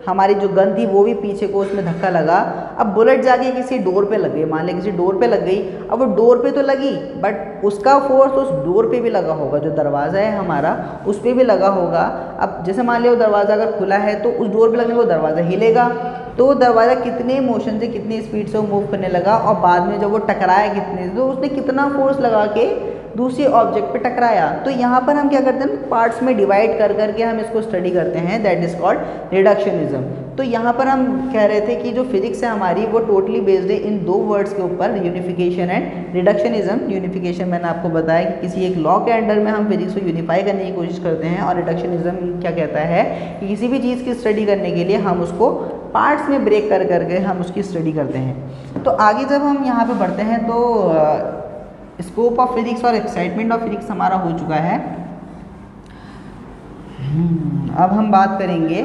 हमारी जो गन थी वो भी पीछे को उसमें धक्का लगा। अब बुलेट जाके किसी डोर पे लग गई, मान लें किसी डोर पे लग गई। अब वो डोर पे तो लगी बट उसका फोर्स उस डोर पे भी लगा होगा, जो दरवाज़ा है हमारा उस पर भी लगा होगा। अब जैसे मान लिया वो दरवाज़ा अगर खुला है तो उस डोर पे लगने वो दरवाज़ा हिलेगा, तो वो दरवाज़ा कितने मोशन से कितनी स्पीड से वो मूव करने लगा और बाद में जब वो टकराया कितने, तो उसने कितना फोर्स लगा के दूसरे ऑब्जेक्ट पे टकराया। तो यहाँ पर हम क्या करते हैं, पार्ट्स में डिवाइड कर करके हम इसको स्टडी करते हैं। That is called reductionism. तो यहाँ पर हम कह रहे थे कि जो फिजिक्स है हमारी वो टोटली बेस्ड है इन दो वर्ड्स के ऊपर, यूनिफिकेशन एंड रिडक्शनिज्म। यूनिफिकेशन मैंने आपको बताया कि किसी एक लॉ के अंडर में हम फिजिक्स को यूनिफाई करने की कोशिश करते हैं, और रिडक्शनिज्म क्या कहता है कि किसी भी चीज़ की स्टडी करने के लिए हम उसको पार्ट्स में ब्रेक कर करके हम उसकी स्टडी करते हैं। तो आगे जब हम यहाँ पे बढ़ते हैं तो स्कोप ऑफ फिजिक्स और एक्साइटमेंट ऑफ फिजिक्स हमारा हो चुका है। अब हम बात करेंगे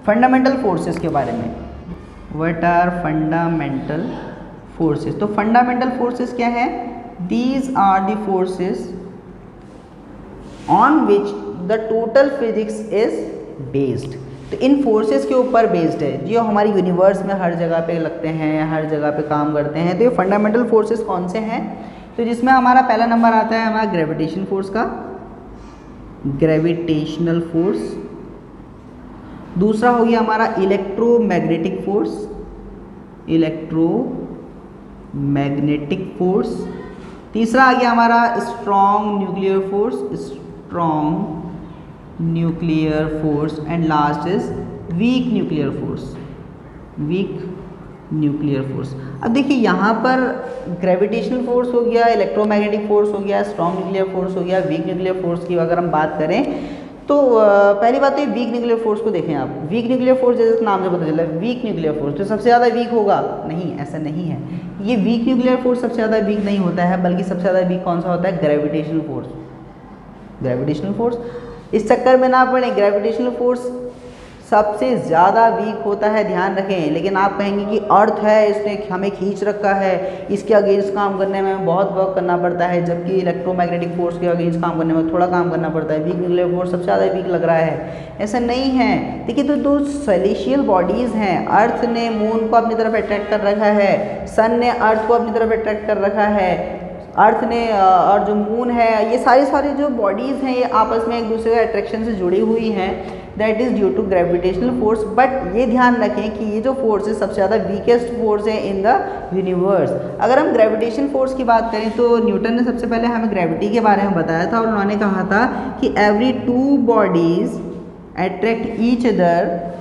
फंडामेंटल फोर्सेस के बारे में। What are fundamental forces? तो फंडामेंटल फोर्सेस क्या है? These are the forces on which the total physics is based. तो इन फोर्सेस के ऊपर बेस्ड है जो हमारी यूनिवर्स में हर जगह पे लगते हैं, हर जगह पे काम करते हैं। तो ये फंडामेंटल फोर्सेस कौन से हैं? तो जिसमें हमारा पहला नंबर आता है हमारा ग्रेविटेशन फोर्स का, ग्रेविटेशनल फोर्स। दूसरा हो गया हमारा इलेक्ट्रोमैग्नेटिक फोर्स, इलेक्ट्रोमैग्नेटिक फोर्स। तीसरा आ गया हमारा strong nuclear force, strong nuclear force. And last is weak nuclear force, weak nuclear force. अब देखिए यहाँ पर ग्रेविटेशनल फोर्स हो गया, इलेक्ट्रोमैग्नेटिक फोर्स हो गया, स्ट्रॉन्ग न्यूक्लियर फोर्स हो गया, वीक न्यूक्लियर फोर्स की अगर हम बात करें तो पहली बात तो ये वीक न्यूक्लियर फोर्स को देखें आप। वीक न्यूक्लियर फोर्स जैसे नाम से पता चला वीक न्यूक्लियर फोर्स तो सबसे ज़्यादा वीक होगा, नहीं, ऐसा नहीं है। ये वीक न्यूक्लियर फोर्स सबसे ज़्यादा वीक नहीं होता है, बल्कि सबसे ज़्यादा वीक कौन सा होता है? Gravitational force. ग्रेविटेशनल फोर्स इस चक्कर में ना पड़े, ग्रेविटेशनल फोर्स सबसे ज़्यादा वीक होता है, ध्यान रखें। लेकिन आप कहेंगे कि अर्थ है इसने हमें खींच रखा है, इसके अगेंस्ट काम करने में बहुत वर्क करना पड़ता है, जबकि इलेक्ट्रोमैग्नेटिक फोर्स के अगेंस्ट काम करने में थोड़ा काम करना पड़ता है। वीक न्यूक्लियर फोर्स सबसे ज़्यादा वीक लग रहा है, ऐसा नहीं है। देखिए तो दो सेलेशियल बॉडीज़ हैं, अर्थ ने मून को अपनी तरफ अट्रैक्ट कर रखा है, सन ने अर्थ को अपनी तरफ अट्रैक्ट कर रखा है, अर्थ ने और जो मून है, ये सारी जो बॉडीज़ हैं ये आपस में एक दूसरे के अट्रैक्शन से जुड़ी हुई हैं। That is due to gravitational force. But ये ध्यान रखें कि ये जो फोर्स है सबसे ज़्यादा वीकेस्ट फोर्स है इन द यूनिवर्स। अगर हम ग्रेविटेशन फोर्स की बात करें तो न्यूटन ने सबसे पहले हमें ग्रेविटी के बारे में बताया था, और उन्होंने कहा था कि every two bodies attract each other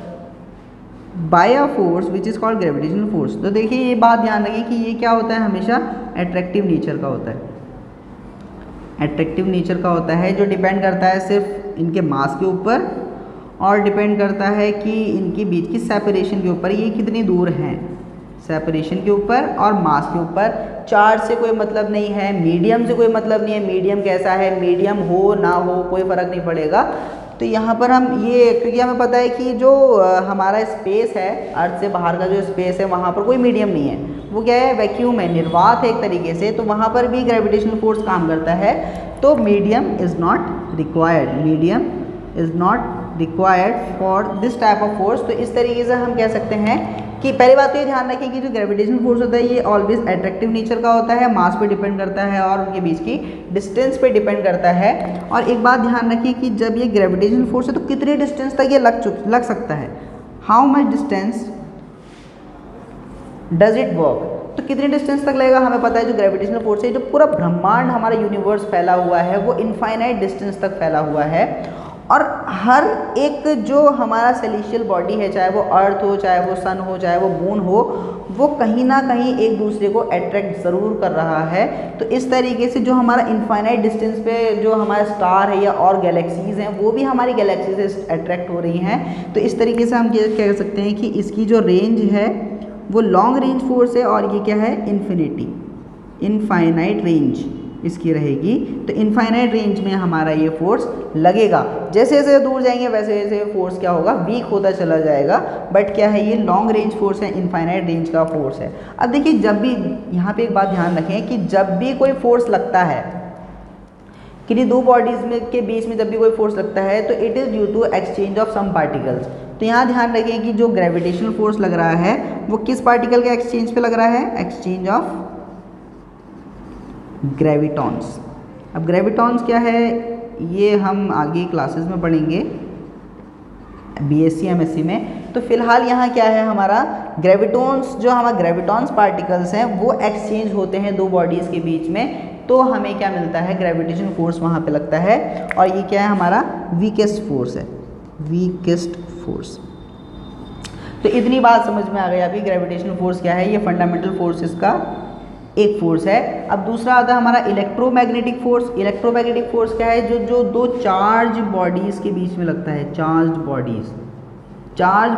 by a force which is called gravitational force. तो देखिए ये बात ध्यान रखें कि ये क्या होता है, हमेशा अट्रैक्टिव नेचर का होता है। अट्रैक्टिव नेचर का होता है जो डिपेंड करता है सिर्फ इनके मास के ऊपर, और डिपेंड करता है कि इनके बीच की सेपरेशन के ऊपर, ये कितनी दूर हैं, सेपरेशन के ऊपर और मास के ऊपर। चार्ज से कोई मतलब नहीं है, मीडियम से कोई मतलब नहीं है, मीडियम कैसा है, मीडियम हो ना हो कोई फ़र्क नहीं पड़ेगा। तो यहाँ पर हम ये, क्योंकि हमें पता है कि जो हमारा स्पेस है, अर्थ से बाहर का जो स्पेस है वहाँ पर कोई मीडियम नहीं है, वो क्या है, वैक्यूम है, निर्वात है एक तरीके से। तो वहाँ पर भी ग्रेविटेशनल फोर्स काम करता है। तो medium is not required, medium is not required for this type of force. तो इस तरीके से हम कह सकते हैं कि पहली बात तो ये ध्यान रखें कि जो ग्रेविटेशनल फोर्स होता है ये ऑलवेज अट्रैक्टिव नेचर का होता है, मास पे डिपेंड करता है और उनके बीच की डिस्टेंस पे डिपेंड करता है। और एक बात ध्यान रखिए कि जब ये ग्रेविटेशनल फोर्स है तो कितने डिस्टेंस तक ये लग सकता है, how much distance does it work. तो कितने डिस्टेंस तक लगेगा, हमें पता है जो ग्रेविटेशनल फोर्स है, जो पूरा ब्रह्मांड हमारा यूनिवर्स फैला हुआ है वो इनफाइनाइट डिस्टेंस तक फैला हुआ है। और हर एक जो हमारा सेलेस्टियल बॉडी है, चाहे वो अर्थ हो, चाहे वो सन हो, चाहे वो मून हो, वो कहीं ना कहीं एक दूसरे को अट्रैक्ट ज़रूर कर रहा है। तो इस तरीके से जो हमारा इनफाइनाइट डिस्टेंस पे जो हमारा स्टार है या और गैलेक्सीज़ हैं वो भी हमारी गैलेक्सी से अट्रैक्ट हो रही हैं। तो इस तरीके से हम ये कह सकते हैं कि इसकी जो रेंज है वो लॉन्ग रेंज फोर्स है और ये क्या है, इनफाइनाइट रेंज इसकी रहेगी। तो इनफाइनाइट रेंज में हमारा ये फोर्स लगेगा। जैसे जैसे दूर जाएंगे वैसे वैसे फोर्स क्या होगा, वीक होता चला जाएगा। बट क्या है, ये लॉन्ग रेंज फोर्स है, इनफाइनाइट रेंज का फोर्स है। अब देखिए, जब भी यहाँ पे एक बात ध्यान रखें कि जब भी कोई फोर्स लगता है, किन्हीं दो बॉडीज में के बीच में जब भी कोई फोर्स लगता है तो it is due to exchange of some particles. तो यहाँ ध्यान रखें कि जो ग्रेविटेशनल फोर्स लग रहा है वो किस पार्टिकल के एक्सचेंज पे लग रहा है, एक्सचेंज ऑफ ग्रेविटॉन्स। अब ग्रेविटॉन्स क्या है ये हम आगे क्लासेस में पढ़ेंगे बीएससी एमएससी में। तो फिलहाल यहाँ क्या है, हमारा ग्रेविटॉन्स, जो हमारा ग्रेविटॉन्स पार्टिकल्स हैं वो एक्सचेंज होते हैं दो बॉडीज़ के बीच में। तो हमें क्या मिलता है, ग्रेविटेशन फोर्स वहाँ पे लगता है। और ये क्या है, हमारा वीकेस्ट फोर्स है, वीकेस्ट फोर्स। तो इतनी बात समझ में आ गई अभी ग्रेविटेशनल फोर्स क्या है, ये फंडामेंटल फोर्सेस का एक फोर्स है। अब दूसरा आता है हमारा इलेक्ट्रोमैग्नेटिक फोर्स। इलेक्ट्रोमैग्नेटिक फोर्स क्या है, जो दो चार्ज बॉडीज़ के बीच में लगता है, चार्ज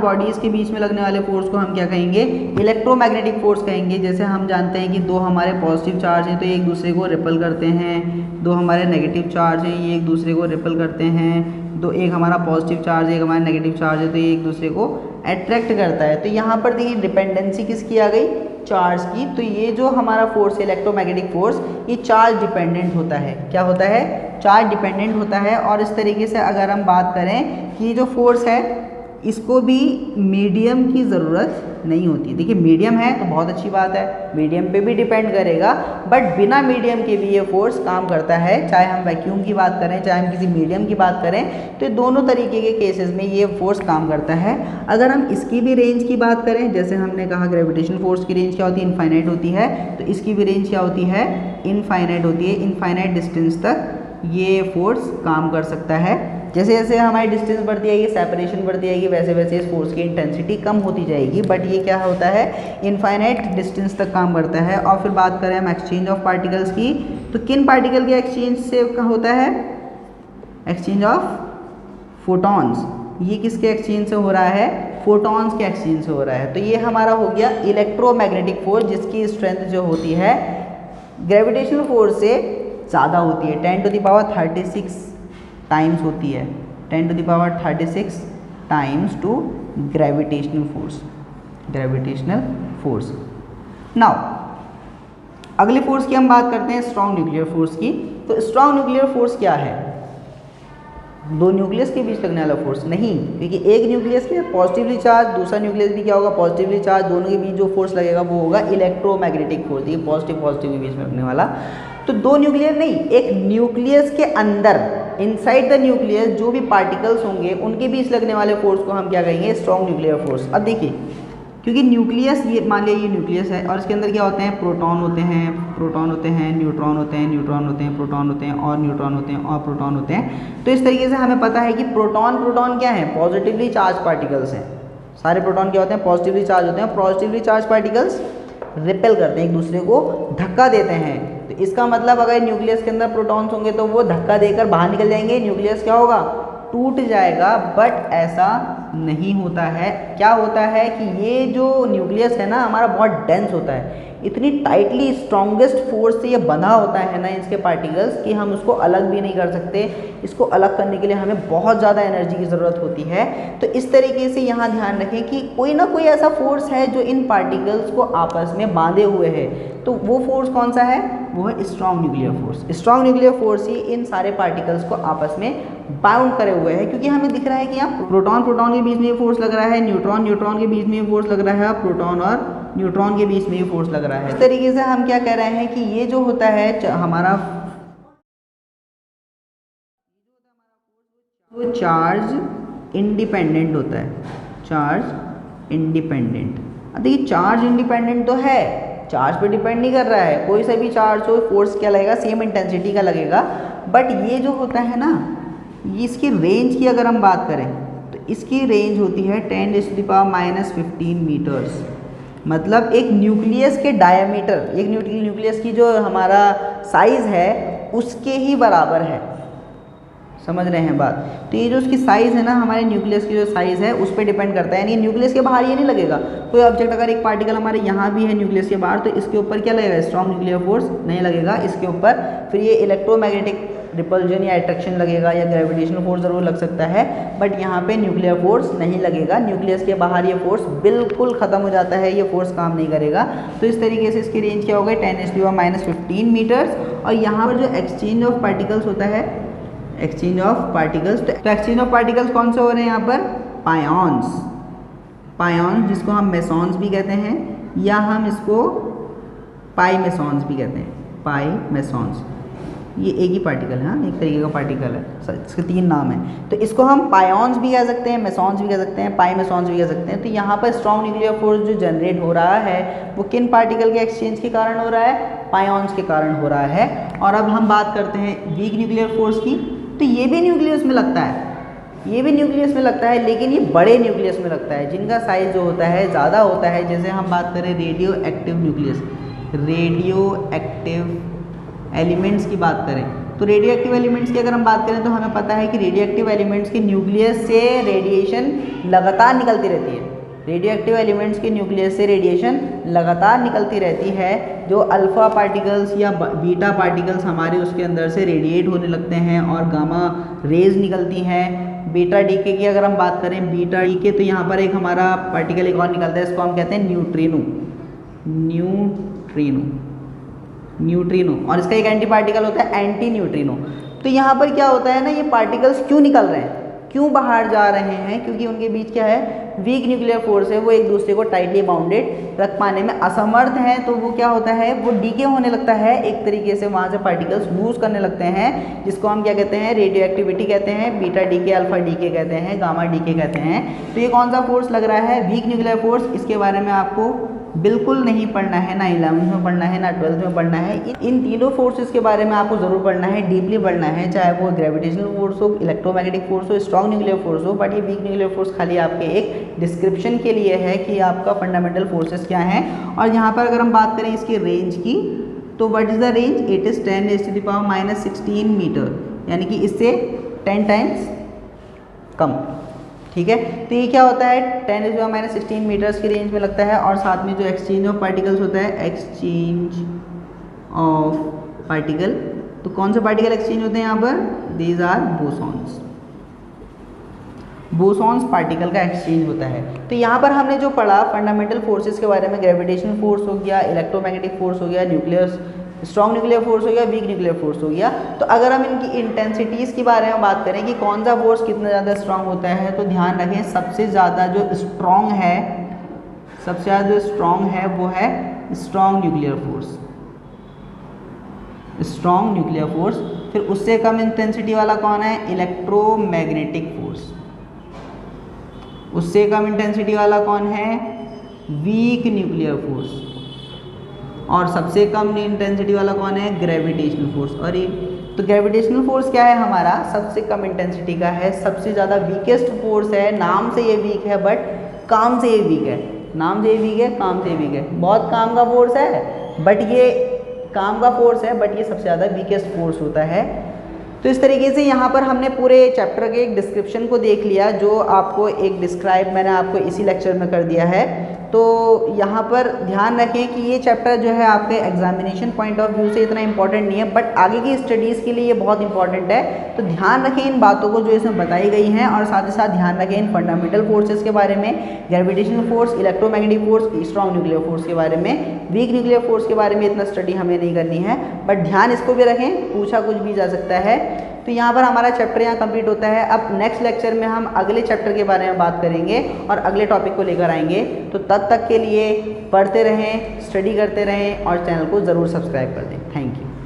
बॉडीज़ के बीच में लगने वाले फोर्स को हम क्या कहेंगे, इलेक्ट्रोमैग्नेटिक फोर्स कहेंगे। जैसे हम जानते हैं कि दो हमारे पॉजिटिव चार्ज हैं तो ये एक दूसरे को रिपेल करते हैं, दो हमारे नेगेटिव चार्ज हैं ये एक दूसरे को रिपेल करते हैं, दो एक हमारा पॉजिटिव चार्ज है एक हमारा नेगेटिव चार्ज है तो ये एक दूसरे को अट्रैक्ट करता है। तो यहाँ पर देखिए डिपेंडेंसी किसकी आ गई, चार्ज की। तो ये जो हमारा फोर्स है इलेक्ट्रोमैग्नेटिक फोर्स, ये चार्ज डिपेंडेंट होता है। क्या होता है, चार्ज डिपेंडेंट होता है। और इस तरीके से अगर हम बात करें कि जो फोर्स है इसको भी मीडियम की ज़रूरत नहीं होती। देखिए मीडियम है तो बहुत अच्छी बात है, मीडियम पे भी डिपेंड करेगा, बट बिना मीडियम के भी ये फोर्स काम करता है। चाहे हम वैक्यूम की बात करें, चाहे हम किसी मीडियम की बात करें, तो दोनों तरीके के केसेस में ये फोर्स काम करता है। अगर हम इसकी भी रेंज की बात करें, जैसे हमने कहा ग्रेविटेशन फोर्स की रेंज क्या होती है, इनफाइनाइट होती है, तो इसकी भी रेंज क्या होती है, इनफाइनाइट होती है। इनफाइनाइट डिस्टेंस तक ये फोर्स काम कर सकता है। जैसे जैसे हमारी डिस्टेंस बढ़ती जाएगी, सेपरेशन बढ़ती जाएगी, वैसे वैसे इस फोर्स की इंटेंसिटी कम होती जाएगी। बट ये क्या होता है, इनफाइनाइट डिस्टेंस तक काम करता है। और फिर बात करें हम एक्सचेंज ऑफ पार्टिकल्स की, तो किन पार्टिकल के एक्सचेंज से होता है, एक्सचेंज ऑफ फोटॉन्स। ये किसके एक्सचेंज से हो रहा है, फोटॉन्स के एक्सचेंज से हो रहा है। तो ये हमारा हो गया इलेक्ट्रोमैग्नेटिक फोर्स, जिसकी स्ट्रेंथ जो होती है ग्रेविटेशनल फोर्स से ज़्यादा होती है, 10⁻36 टाइम्स होती है, 10⁻36 times to gravitational force. Now अगले फोर्स की हम बात करते हैं स्ट्रॉन्ग न्यूक्लियर फोर्स की। तो स्ट्रॉन्ग न्यूक्लियर फोर्स क्या है, दो न्यूक्लियस के बीच लगने वाला फोर्स नहीं, क्योंकि एक न्यूक्लियस में पॉजिटिवली चार्ज, दूसरा न्यूक्लियस भी क्या होगा, पॉजिटिवली चार्ज, दोनों के बीच जो फोर्स लगेगा वो होगा इलेक्ट्रोमैग्नेटिक फोर्स। ये पॉजिटिव के बीच में लगने वाला। तो दो न्यूक्लियस नहीं, एक न्यूक्लियस के अंदर, इनसाइड द न्यूक्लियस जो भी पार्टिकल्स होंगे उनके बीच लगने वाले फोर्स को हम क्या कहेंगे, स्ट्रॉन्ग न्यूक्लियर फोर्स। अब देखिए, क्योंकि न्यूक्लियस, ये मान लिया ये न्यूक्लियस है और इसके अंदर क्या होते हैं, प्रोटॉन होते हैं, न्यूट्रॉन होते हैं, प्रोटॉन होते हैं और न्यूट्रॉन होते हैं और प्रोटॉन होते हैं। तो इस तरीके से हमें पता है कि प्रोटॉन क्या है, पॉजिटिवली चार्ज पार्टिकल्स हैं। सारे प्रोटॉन क्या होते हैं, पॉजिटिवली चार्ज होते हैं। पॉजिटिवली चार्ज पार्टिकल्स रिपेल करते हैं, एक दूसरे को धक्का देते हैं। तो इसका मतलब अगर न्यूक्लियस के अंदर प्रोटॉन्स होंगे तो वो धक्का देकर बाहर निकल जाएंगे, न्यूक्लियस क्या होगा, टूट जाएगा। बट ऐसा नहीं होता है। क्या होता है कि ये जो न्यूक्लियस है ना हमारा बहुत डेंस होता है, इतनी टाइटली स्ट्रॉन्गेस्ट फोर्स से ये बंधा होता है ना इसके पार्टिकल्स कि हम उसको अलग भी नहीं कर सकते। इसको अलग करने के लिए हमें बहुत ज़्यादा एनर्जी की ज़रूरत होती है। तो इस तरीके से यहाँ ध्यान रखें कि कोई ना कोई ऐसा फोर्स है जो इन पार्टिकल्स को आपस में बांधे हुए है। तो वो फोर्स कौन सा है, वो है strong nuclear force. Strong nuclear force ही इन सारे पार्टिकल्स को आपस में बाउंड करे हुए हैं, क्योंकि हमें दिख रहा है कि यहाँ प्रोटॉन प्रोटॉन के बीच में फोर्स लग रहा है, न्यूट्रॉन न्यूट्रॉन के बीच में फोर्स लग रहा है, प्रोटॉन और न्यूट्रॉन के बीच में फोर्स लग रहा है। इस तरीके से हम क्या कह रहे हैं कि ये जो होता है हमारा वो चार्ज इंडिपेंडेंट होता है, चार्ज इंडिपेंडेंट। देखिए चार्ज इंडिपेंडेंट तो है, चार्ज पे डिपेंड नहीं कर रहा है, कोई सा भी चार्ज हो फोर्स क्या लगेगा, सेम इंटेंसिटी का लगेगा। बट ये जो होता है ना, इसकी रेंज की अगर हम बात करें तो इसकी रेंज होती है 10⁻⁻15 मीटर्स। मतलब एक न्यूक्लियस के डायमीटर, एक न्यूक्लियस की जो हमारा साइज़ है उसके ही बराबर है। समझ रहे हैं बात? तो ये जो उसकी साइज़ है ना, हमारे न्यूक्लियस की जो साइज़ है उस पर डिपेंड करता है। यानी न्यूक्लियस के बाहर ये नहीं लगेगा। कोई ऑब्जेक्ट अगर एक पार्टिकल हमारे यहाँ भी है न्यूक्लियस के बाहर, तो इसके ऊपर क्या लगेगा, स्ट्रॉन्ग न्यूक्लियर फोर्स नहीं लगेगा इसके ऊपर। फिर ये इलेक्ट्रोमैग्नेटिक रिपल्जन या अट्रैक्शन लगेगा या ग्रेविटेशनल फोर्स ज़रूर लग सकता है, बट यहाँ पे न्यूक्लियर फोर्स नहीं लगेगा। न्यूक्लियस के बाहर ये फोर्स बिल्कुल ख़त्म हो जाता है, ये फोर्स काम नहीं करेगा। तो इस तरीके से इसकी रेंज क्या हो गई, 10⁻⁻15 मीटर्स। और यहाँ पर जो एक्सचेंज ऑफ पार्टिकल्स होता है, एक्सचेंज ऑफ पार्टिकल्स, तो एक्सचेंज ऑफ पार्टिकल्स कौन से हो रहे हैं यहाँ पर, पायॉन्स। पायॉन्स जिसको हम मेसॉन्स भी कहते हैं, या हम इसको पाई मेसॉन्स भी कहते हैं, पाई मेसॉन्स। ये एक ही पार्टिकल है, एक तरीके का पार्टिकल है, इसके 3 नाम हैं। तो इसको हम पायॉन्स भी कह सकते हैं, मेसॉन्स भी कह सकते हैं, पाई मेसॉन्स भी कह सकते हैं। तो यहाँ पर स्ट्रॉन्ग न्यूक्लियर फोर्स जो जनरेट हो रहा है वो किन पार्टिकल के एक्सचेंज के कारण हो रहा है, पायॉन्स के कारण हो रहा है। और अब हम बात करते हैं वीक न्यूक्लियर फोर्स की। तो ये भी न्यूक्लियस में लगता है, ये भी न्यूक्लियस में लगता है, लेकिन ये बड़े न्यूक्लियस में लगता है जिनका साइज़ जो होता है ज़्यादा होता है। जैसे हम बात करें radio active nucleus, radio active elements की बात करें, तो रेडियो एक्टिव एलिमेंट्स की अगर हम बात करें तो हमें पता है कि रेडियो एक्टिव एलिमेंट्स के न्यूक्लियस से रेडिएशन लगातार निकलती रहती है। रेडियो एक्टिव एलिमेंट्स के न्यूक्लियस से रेडिएशन लगातार निकलती रहती है। जो अल्फ़ा पार्टिकल्स या बीटा पार्टिकल्स हमारे उसके अंदर से रेडिएट होने लगते हैं और गामा रेज निकलती हैं। बीटा डीके की अगर हम बात करें, बीटा डीके, तो यहाँ पर एक हमारा पार्टिकल एक और निकलता है, इसको हम कहते हैं न्यूट्रिनो, न्यूट्रिनो, न्यूट्रिनो। और इसका एक एंटी पार्टिकल होता है एंटी न्यूट्रिनो। तो यहाँ पर क्या होता है ना, ये पार्टिकल्स क्यों निकल रहे हैं, क्यों बाहर जा रहे हैं, क्योंकि उनके बीच क्या है, वीक न्यूक्लियर फोर्स है, वो एक दूसरे को टाइटली बाउंडेड रख पाने में असमर्थ हैं। तो वो क्या होता है, वो डीके होने लगता है एक तरीके से, वहाँ से पार्टिकल्स मूव करने लगते हैं, जिसको हम क्या कहते हैं, रेडियो एक्टिविटी कहते हैं, बीटा डीके, अल्फा डीके कहते हैं, गामा डीके कहते हैं। तो ये कौन सा फोर्स लग रहा है, वीक न्यूक्लियर फोर्स। इसके बारे में आपको बिल्कुल नहीं पढ़ना है, ना 11th में पढ़ना है, ना 12th में पढ़ना है। इन तीनों फोर्सेस के बारे में आपको ज़रूर पढ़ना है, डीपली पढ़ना है, चाहे वो ग्रेविटेशनल फोर्स हो, इलेक्ट्रोमैग्नेटिक फोर्स हो, स्ट्रॉन्ग न्यूक्लियर फोर्स हो। बट ये वीक न्यूक्लियर फोर्स खाली आपके एक डिस्क्रिप्शन के लिए है कि आपका फंडामेंटल फोर्सेस क्या हैं। और यहाँ पर अगर हम बात करें इसकी रेंज की, तो what is the range, it is 10⁻⁻16 metre, यानी कि इससे 10 टाइम्स कम। ठीक है, तो ये क्या होता है, 10⁻16 मीटर्स की रेंज में लगता है। और साथ में जो एक्सचेंज ऑफ पार्टिकल्स होता है, एक्सचेंज ऑफ पार्टिकल, तो कौन से पार्टिकल एक्सचेंज होते हैं यहाँ पर, these are bosons. Bosons particle का एक्सचेंज होता है। तो यहाँ पर हमने जो पढ़ा फंडामेंटल फोर्सेस के बारे में, ग्रेविटेशनल फोर्स हो गया, इलेक्ट्रोमैग्नेटिक फोर्स हो गया, न्यूक्लियर स्ट्रॉन्ग न्यूक्लियर फोर्स हो गया, वीक न्यूक्लियर फोर्स हो गया। तो अगर हम इनकी इंटेंसिटीज़ के बारे में बात करें कि कौन सा फोर्स कितना ज़्यादा स्ट्रॉन्ग होता है, तो ध्यान रखें सबसे ज़्यादा जो स्ट्रॉन्ग है, सबसे ज़्यादा जो स्ट्रॉन्ग है वो है strong nuclear force, strong nuclear force. फिर उससे कम इंटेंसिटी वाला कौन है, इलेक्ट्रोमैग्नेटिक फोर्स। उससे कम इंटेंसिटी वाला कौन है, वीक न्यूक्लियर फोर्स। और सबसे कम इंटेंसिटी वाला कौन है, ग्रेविटेशनल फोर्स। और ये तो ग्रेविटेशनल फोर्स क्या है हमारा, सबसे कम इंटेंसिटी का है, सबसे ज़्यादा वीकेस्ट फोर्स है। नाम से ये वीक है बट काम से ये वीक है, नाम से ये वीक है, काम से ये वीक है। बहुत काम का फोर्स है बट ये काम का फोर्स है, बट ये सबसे ज़्यादा वीकेस्ट फोर्स होता है। तो इस तरीके से यहाँ पर हमने पूरे चैप्टर के एक डिस्क्रिप्शन को देख लिया, जो आपको एक डिस्क्राइब मैंने आपको इसी लेक्चर में कर दिया है। तो यहाँ पर ध्यान रखें कि ये चैप्टर जो है आपके एग्जामिनेशन पॉइंट ऑफ व्यू से इतना इंपॉर्टेंट नहीं है, बट आगे की स्टडीज़ के लिए ये बहुत इंपॉर्टेंट है। तो ध्यान रखें इन बातों को जो इसमें बताई गई हैं, और साथ ही साथ ध्यान रखें इन फंडामेंटल फोर्सेस के बारे में, gravitational force, electromagnetic force, strong nuclear force के बारे में। वीक न्यूक्लियर फोर्स के बारे में इतना स्टडी हमें नहीं करनी है, बट ध्यान इसको भी रखें, पूछा कुछ भी जा सकता है। तो यहाँ पर हमारा चैप्टर यहाँ कंप्लीट होता है। अब नेक्स्ट लेक्चर में हम अगले चैप्टर के बारे में बात करेंगे और अगले टॉपिक को लेकर आएंगे। तो तब तक के लिए पढ़ते रहें, स्टडी करते रहें और चैनल को ज़रूर सब्सक्राइब कर दें। Thank you.